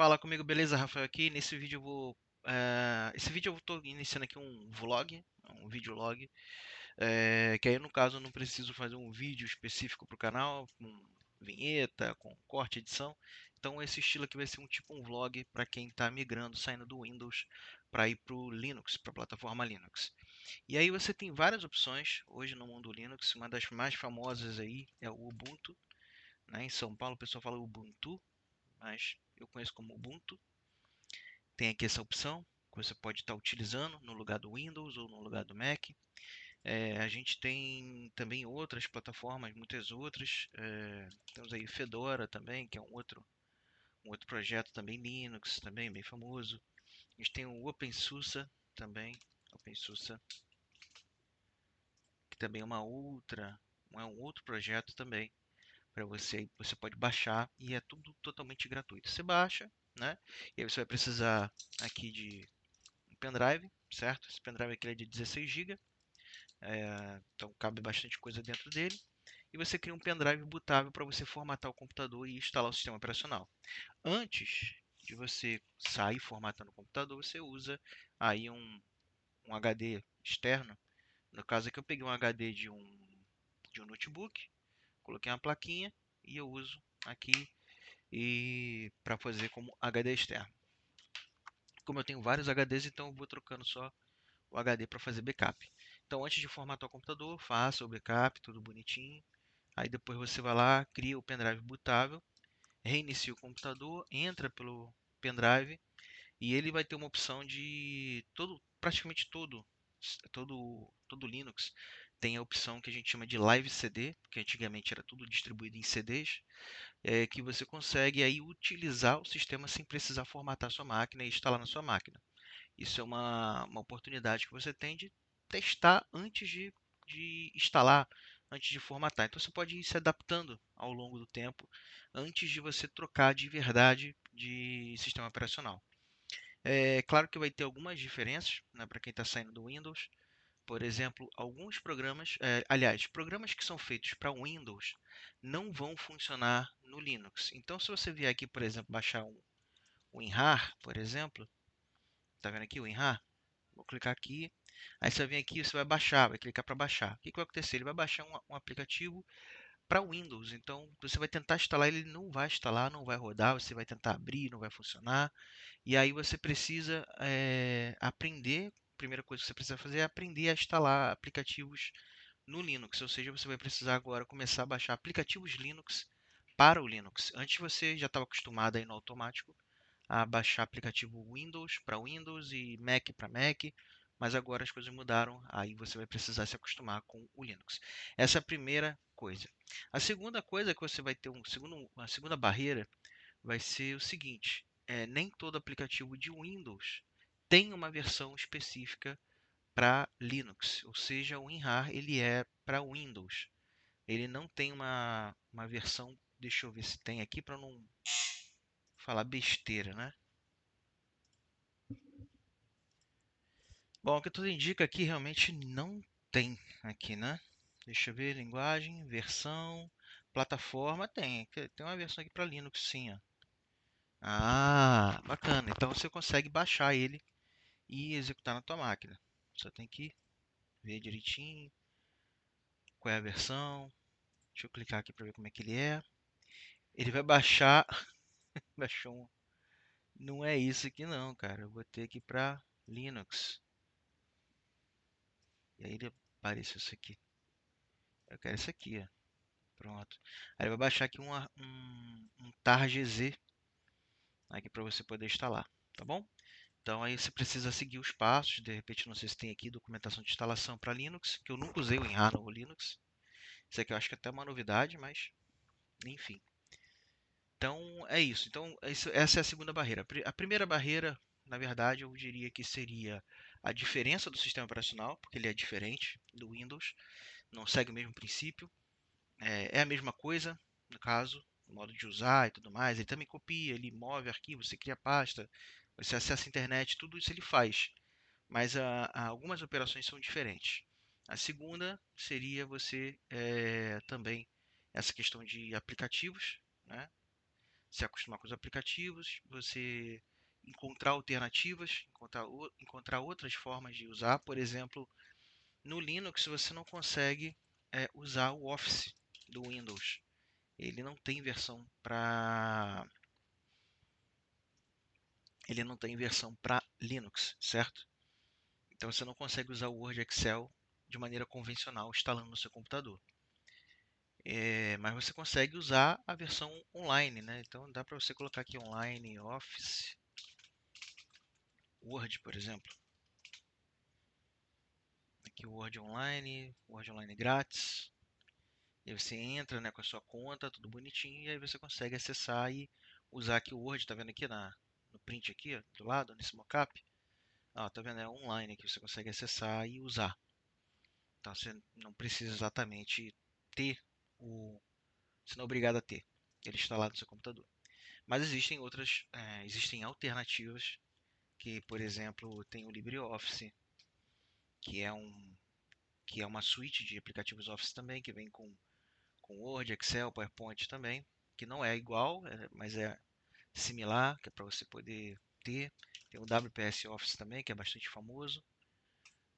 Fala comigo, beleza, Rafael aqui. Nesse vídeo eu vou. Esse vídeo eu estou iniciando aqui um vlog, um videolog. Que aí no caso eu não preciso fazer um vídeo específico para o canal, com vinheta, com corte, edição. Então esse estilo aqui vai ser um tipo um vlog para quem está migrando, saindo do Windows para ir para o Linux, para a plataforma Linux. E aí você tem várias opções hoje no mundo Linux. Uma das mais famosas aí é o Ubuntu, né? Em São Paulo o pessoal fala Ubuntu, mas eu conheço como Ubuntu. Tem aqui essa opção que você pode estar utilizando no lugar do Windows ou no lugar do Mac. A gente tem também outras plataformas, muitas outras. Temos aí Fedora também, que é um outro projeto também Linux, também bem famoso. A gente tem o OpenSUSE também, OpenSUSE, que também é um outro projeto também para você. Você pode baixar e é tudo totalmente gratuito. Você baixa, né? E aí você vai precisar aqui de um pendrive, certo? Esse pendrive aqui é de 16 GB, então cabe bastante coisa dentro dele. E você cria um pendrive bootável para você formatar o computador e instalar o sistema operacional. Antes de você sair formatando o computador, você usa aí um HD externo. No caso aqui eu peguei um HD de um notebook, coloquei uma plaquinha e eu uso aqui e para fazer como HD externo. Como eu tenho vários HDs, então eu vou trocando só o HD para fazer backup. Então, antes de formatar o computador, faça o backup, tudo bonitinho. Aí depois você vai lá, cria o pendrive bootável, reinicia o computador, entra pelo pendrive e ele vai ter uma opção de praticamente todo Linux tem a opção que a gente chama de Live CD, porque antigamente era tudo distribuído em CDs, que você consegue aí utilizar o sistema sem precisar formatar sua máquina e instalar na sua máquina. Isso é uma oportunidade que você tem de testar antes de instalar, antes de formatar. Então você pode ir se adaptando ao longo do tempo antes de você trocar de verdade de sistema operacional. É claro que vai ter algumas diferenças, né, para quem está saindo do Windows. Por exemplo, alguns programas, aliás, programas que são feitos para Windows não vão funcionar no Linux. Então, se você vier aqui, por exemplo, baixar o WinRAR, por exemplo, está vendo aqui o WinRAR? Vou clicar aqui. Aí você vem aqui, você vai baixar, vai clicar para baixar. O que vai acontecer? Ele vai baixar um aplicativo para Windows. Então, você vai tentar instalar, ele não vai instalar, não vai rodar. Você vai tentar abrir, não vai funcionar. E aí você precisa aprender. A primeira coisa que você precisa fazer é aprender a instalar aplicativos no Linux. Ou seja, você vai precisar agora começar a baixar aplicativos Linux para o Linux. Antes você já estava acostumado aí no automático a baixar aplicativo Windows para Windows e Mac para Mac, mas agora as coisas mudaram, aí você vai precisar se acostumar com o Linux. Essa é a primeira coisa. A segunda coisa que você vai ter uma segunda barreira vai ser o seguinte: nem todo aplicativo de Windows tem uma versão específica para Linux, ou seja, o WinRAR ele é para Windows. Ele não tem uma versão, deixa eu ver se tem aqui para não falar besteira, né? Bom, o que tudo indica aqui realmente não tem aqui, né? Deixa eu ver, linguagem, versão, plataforma, tem uma versão aqui para Linux, sim, ó. Ah, bacana. Então você consegue baixar ele e executar na tua máquina. Só tem que ver direitinho qual é a versão. Deixa eu clicar aqui para ver como é que ele é. Ele vai baixar, baixou um. Não é isso aqui não, cara. Eu vou ter que ir para Linux. E aí ele apareceu isso aqui. Eu quero isso aqui, ó. Pronto. Aí ele vai baixar aqui um targz aqui para você poder instalar, tá bom? Então aí você precisa seguir os passos. De repente, não sei se tem aqui documentação de instalação para Linux, que eu nunca usei o WinRAR no Linux. Isso aqui eu acho que é até uma novidade, mas enfim. Então é isso. Então essa é a segunda barreira. A primeira barreira, na verdade, eu diria que seria a diferença do sistema operacional, porque ele é diferente do Windows, não segue o mesmo princípio. É a mesma coisa, no caso, o modo de usar e tudo mais. Ele também copia, ele move arquivos, você cria pasta, você acessa a internet, tudo isso ele faz. Mas algumas operações são diferentes. A segunda seria você também essa questão de aplicativos, né? se acostumar com os aplicativos, você encontrar alternativas, encontrar outras formas de usar. Por exemplo, no Linux você não consegue usar o Office do Windows. Ele não tem versão para Linux, certo? Então você não consegue usar o Word e Excel de maneira convencional instalando no seu computador. Mas você consegue usar a versão online, né? Então dá para você colocar aqui online Office Word, por exemplo. Aqui o Word Online grátis. E aí você entra, né, com a sua conta, tudo bonitinho, e aí você consegue acessar e usar aqui o Word, tá vendo aqui no print aqui, ó, do lado, nesse mockup? Ó, tá vendo? É online que você consegue acessar e usar. Então você não precisa exatamente ter o. Você não é obrigado a ter ele instalado no seu computador. Mas existem alternativas que, por exemplo, tem o LibreOffice, que é um que é uma suíte de aplicativos Office também, que vem com Word, Excel, PowerPoint também, que não é igual, mas é similar, que é para você poder ter. Tem o WPS Office também, que é bastante famoso,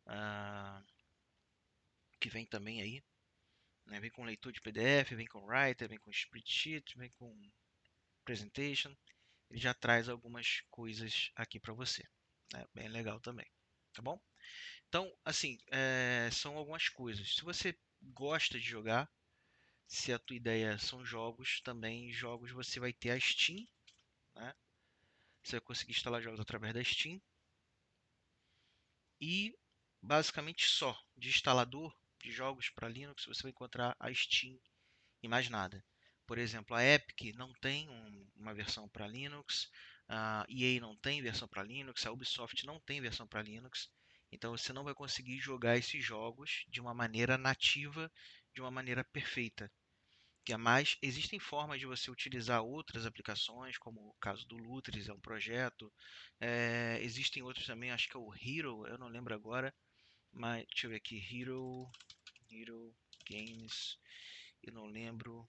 ah, que vem também aí. Né? Vem com leitor de PDF, vem com Writer, vem com Spreadsheet, vem com Presentation. Ele já traz algumas coisas aqui para você. Né? Bem legal também. Tá bom? Então, assim, são algumas coisas. Se você gosta de jogar, se a tua ideia são jogos, também jogos você vai ter a Steam, né? Você vai conseguir instalar jogos através da Steam. E basicamente só de instalador de jogos para Linux você vai encontrar a Steam e mais nada. Por exemplo, a Epic não tem uma versão para Linux, a EA não tem versão para Linux, a Ubisoft não tem versão para Linux. Então você não vai conseguir jogar esses jogos de uma maneira nativa, de uma maneira perfeita. Que é mais, existem formas de você utilizar outras aplicações, como o caso do Lutris, é um projeto. Existem outros também, acho que é o Hero, eu não lembro agora, mas deixa eu ver aqui, Hero Games, eu não lembro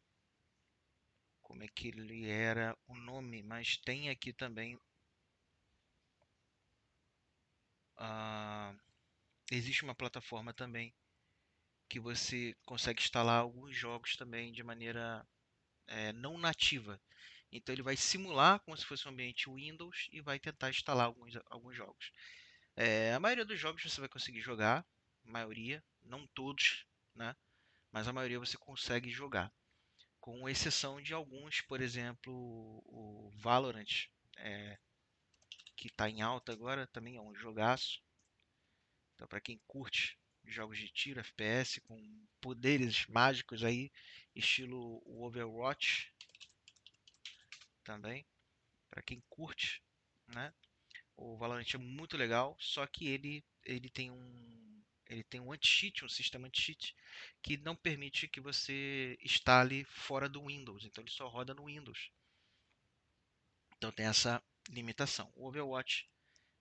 como é que ele era o nome, mas tem aqui também. ah, Existe uma plataforma também que você consegue instalar alguns jogos também de maneira não nativa. Então ele vai simular como se fosse um ambiente Windows e vai tentar instalar alguns jogos. A maioria dos jogos você vai conseguir jogar, a maioria, não todos, né? Mas a maioria você consegue jogar. Com exceção de alguns, por exemplo, o Valorant, é, que está em alta agora, também é um jogaço. Então, para quem curte jogos de tiro, FPS, com poderes mágicos aí, estilo o Overwatch, também, para quem curte, né? O Valorant é muito legal, só que ele tem um anti-cheat, um sistema anti-cheat que não permite que você instale fora do Windows, então ele só roda no Windows. Então tem essa limitação. O Overwatch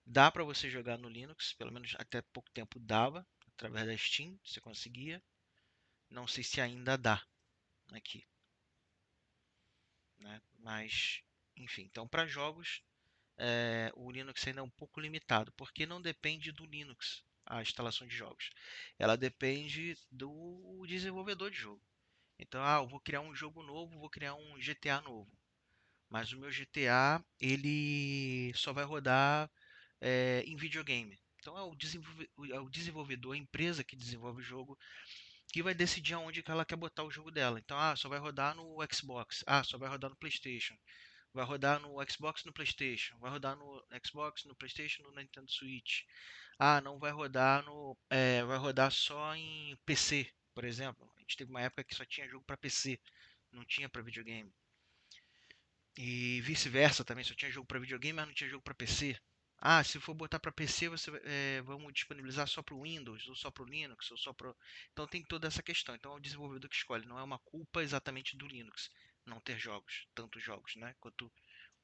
dá para você jogar no Linux, pelo menos até pouco tempo dava, através da Steam, você conseguia. Não sei se ainda dá aqui, né? Mas, enfim, então para jogos o Linux ainda é um pouco limitado, porque não depende do Linux a instalação de jogos. Ela depende do desenvolvedor de jogo. Então, eu vou criar um jogo novo, vou criar um GTA novo. Mas o meu GTA, ele só vai rodar em videogame. Então é o desenvolvedor, a empresa que desenvolve o jogo, que vai decidir aonde que ela quer botar o jogo dela. Então, só vai rodar no Xbox, só vai rodar no PlayStation. Vai rodar no Xbox e no PlayStation. Vai rodar no Xbox, no PlayStation, no Nintendo Switch. Não vai rodar vai rodar só em PC, por exemplo. A gente teve uma época que só tinha jogo para PC, não tinha para videogame. E vice-versa também, só tinha jogo para videogame, mas não tinha jogo para PC. Se for botar para PC, vamos disponibilizar só para o Windows, ou só para o Linux, ou só para. Então tem toda essa questão. Então é o desenvolvedor que escolhe. Não é uma culpa exatamente do Linux não ter jogos, tantos jogos, né? Quanto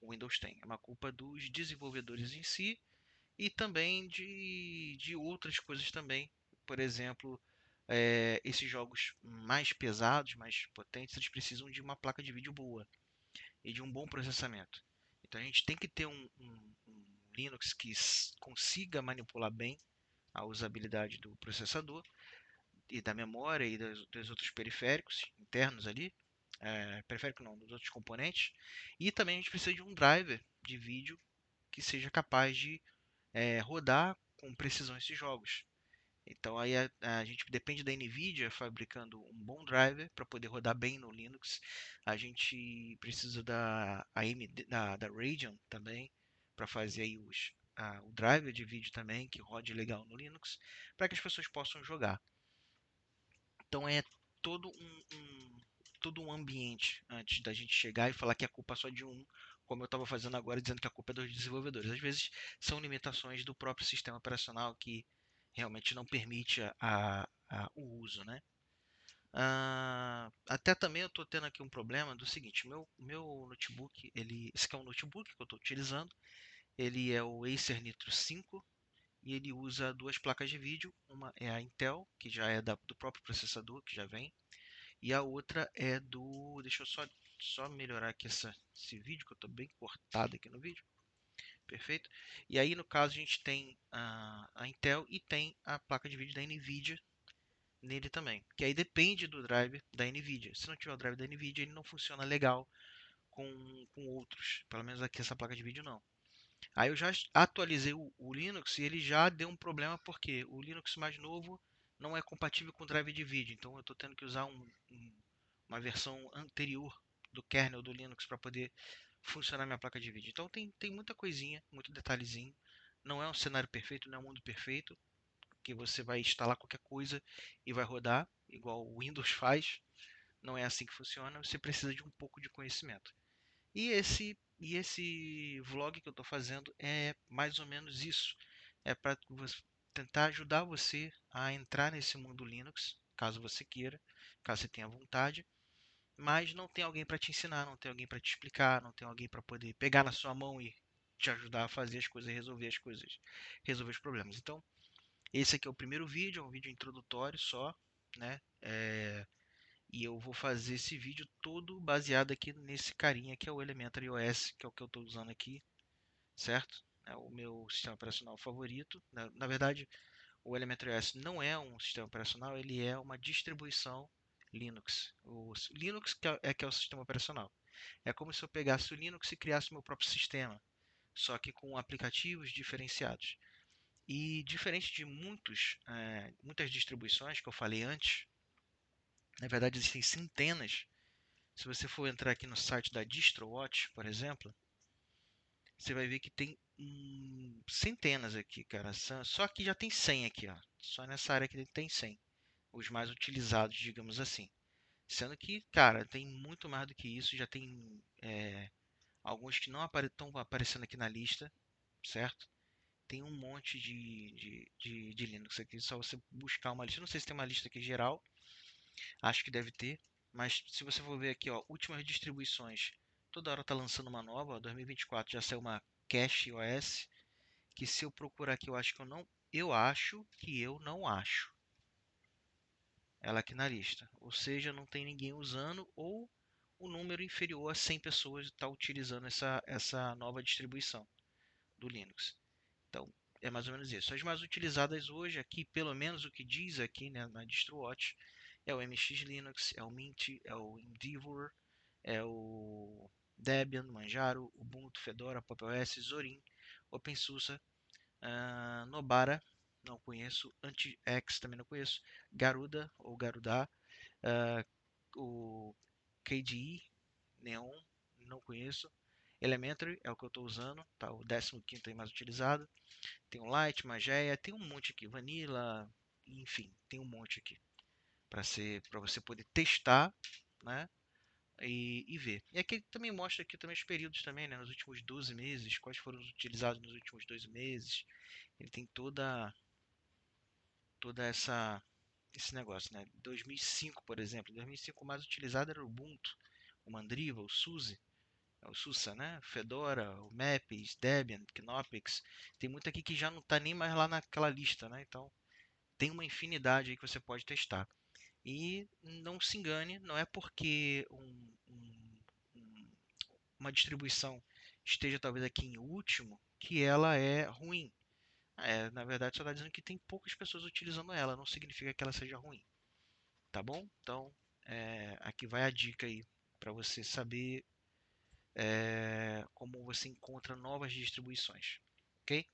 o Windows tem. É uma culpa dos desenvolvedores em si e também de outras coisas também. Por exemplo, esses jogos mais pesados, mais potentes, eles precisam de uma placa de vídeo boa. e de um bom processamento. Então a gente tem que ter um Linux que consiga manipular bem a usabilidade do processador e da memória e dos outros periféricos internos ali, periférico não, dos outros componentes, e também a gente precisa de um driver de vídeo que seja capaz de rodar com precisão esses jogos. Então aí a gente depende da Nvidia fabricando um bom driver para poder rodar bem no Linux. A gente precisa da AMD, da Radeon também para fazer aí o driver de vídeo também que rode legal no Linux para que as pessoas possam jogar. Então é todo todo um ambiente antes da gente chegar e falar que a culpa é só de um, como eu estava fazendo agora, dizendo que a culpa é dos desenvolvedores. Às vezes são limitações do próprio sistema operacional que realmente não permite o uso, né? Até também eu estou tendo aqui um problema do seguinte, meu notebook, esse aqui é um notebook que eu estou utilizando, ele é o Acer Nitro 5 e ele usa duas placas de vídeo, uma é a Intel, que já é do próprio processador, que já vem, e a outra é do. Deixa eu só melhorar aqui esse vídeo, que eu estou bem cortado aqui no vídeo. Perfeito? E aí, no caso, a gente tem a Intel e tem a placa de vídeo da NVIDIA nele também. Que aí depende do driver da NVIDIA. Se não tiver o driver da NVIDIA, ele não funciona legal com outros. Pelo menos aqui essa placa de vídeo não. Aí eu já atualizei o Linux e ele já deu um problema porque o Linux mais novo não é compatível com o driver de vídeo. Então eu estou tendo que usar uma versão anterior do kernel do Linux para poder funcionar minha placa de vídeo. Então tem muita coisinha, muito detalhezinho. Não é um cenário perfeito, não é um mundo perfeito, que você vai instalar qualquer coisa e vai rodar, igual o Windows faz. Não é assim que funciona, você precisa de um pouco de conhecimento. E esse vlog que eu estou fazendo é mais ou menos isso. É para tentar ajudar você a entrar nesse mundo Linux, caso você queira, caso você tenha vontade, mas não tem alguém para te ensinar, não tem alguém para te explicar, não tem alguém para poder pegar na sua mão e te ajudar a fazer as coisas, resolver os problemas. Então, esse aqui é o primeiro vídeo, é um vídeo introdutório só, né? E eu vou fazer esse vídeo todo baseado aqui nesse carinha que é o Elementary OS, que é o que eu estou usando aqui, certo? É o meu sistema operacional favorito. Na verdade, o Elementary OS não é um sistema operacional, ele é uma distribuição Linux. O Linux que é o sistema operacional. É como se eu pegasse o Linux e criasse o meu próprio sistema, só que com aplicativos diferenciados. E diferente de muitas distribuições que eu falei antes, na verdade existem centenas. Se você for entrar aqui no site da DistroWatch, por exemplo, você vai ver que tem centenas aqui, cara. Só que já tem 100 aqui, ó. Só nessa área aqui tem 100. Os mais utilizados, digamos assim. Sendo que, cara, tem muito mais do que isso. Já tem alguns que não estão aparecendo aqui na lista, certo? Tem um monte de Linux aqui. Só você buscar uma lista. Não sei se tem uma lista aqui geral. Acho que deve ter. Mas se você for ver aqui, ó, últimas distribuições. Toda hora tá lançando uma nova. Ó, 2024 já saiu uma Cache OS. Que se eu procurar aqui, eu acho que eu não. Eu acho que eu não acho ela aqui na lista. Ou seja, não tem ninguém usando ou o número inferior a 100 pessoas está utilizando essa nova distribuição do Linux. Então, é mais ou menos isso. As mais utilizadas hoje aqui, pelo menos o que diz aqui, né, na DistroWatch, é o MX Linux, é o Mint, é o Endeavour, é o Debian, Manjaro, Ubuntu, Fedora, Pop! OS, Zorin, OpenSUSE, Nobara, não conheço, AntiX também não conheço, Garuda ou Garuda, o KDE, Neon, não conheço, Elementary é o que eu estou usando, tá? O 15º aí mais utilizado. Tem o Lite, Mageia, tem um monte aqui, Vanilla, enfim, tem um monte aqui para você poder testar, né? E ver. E aqui também mostra aqui também os períodos também, né? Nos últimos 12 meses, quais foram os utilizados nos últimos 12 meses. Ele tem toda esse negócio, né? 2005, por exemplo, 2005 o mais utilizado era o Ubuntu, o Mandriva, o SUSE, né? Fedora, o Maps, Debian, Knoppix. Tem muito aqui que já não está nem mais lá naquela lista, né? Então tem uma infinidade aí que você pode testar. E não se engane, não é porque uma distribuição esteja talvez aqui em último, que ela é ruim. Na verdade, só está dizendo que tem poucas pessoas utilizando ela, não significa que ela seja ruim, tá bom? Então, aqui vai a dica aí para você saber como você encontra novas distribuições, ok?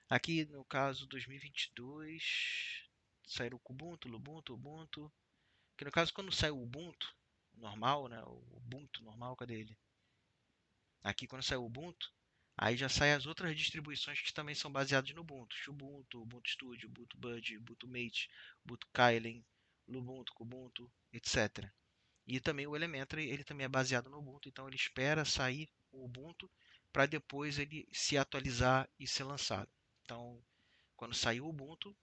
Aqui no caso 2022 saíram o Kubuntu, Lubuntu, Ubuntu. Que no caso quando sai o Ubuntu normal, né? O Ubuntu normal, cadê ele? Aqui quando sai o Ubuntu, aí já sai as outras distribuições que também são baseadas no Ubuntu. Ubuntu, Ubuntu Studio, Ubuntu Budgie, Ubuntu Mate, Ubuntu Kylin, Lubuntu, Kubuntu, etc. E também o Elementary, ele também é baseado no Ubuntu, então ele espera sair o Ubuntu para depois ele se atualizar e ser lançado. Então, quando sair o Ubuntu,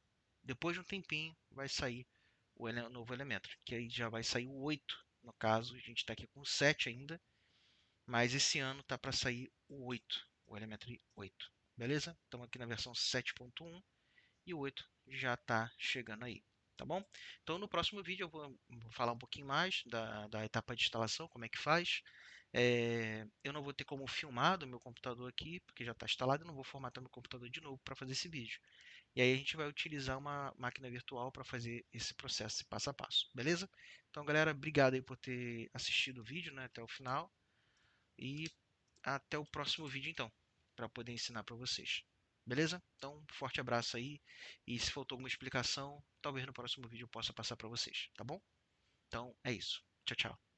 depois de um tempinho vai sair o novo Elementary, que aí já vai sair o 8. No caso, a gente está aqui com o 7 ainda, mas esse ano tá para sair o 8, o Elementary 8. Beleza? Estamos aqui na versão 7.1 e o 8 já está chegando aí, tá bom? Então no próximo vídeo eu vou falar um pouquinho mais da etapa de instalação, como é que faz. Eu não vou ter como filmar do meu computador aqui, porque já está instalado, eu não vou formatar meu computador de novo para fazer esse vídeo. E aí a gente vai utilizar uma máquina virtual para fazer esse processo passo a passo, beleza? Então galera, obrigado aí por ter assistido o vídeo, né, até o final. E até o próximo vídeo então, para poder ensinar para vocês. Beleza? Então, um forte abraço aí. E se faltou alguma explicação, talvez no próximo vídeo eu possa passar para vocês, tá bom? Então, é isso. Tchau, tchau.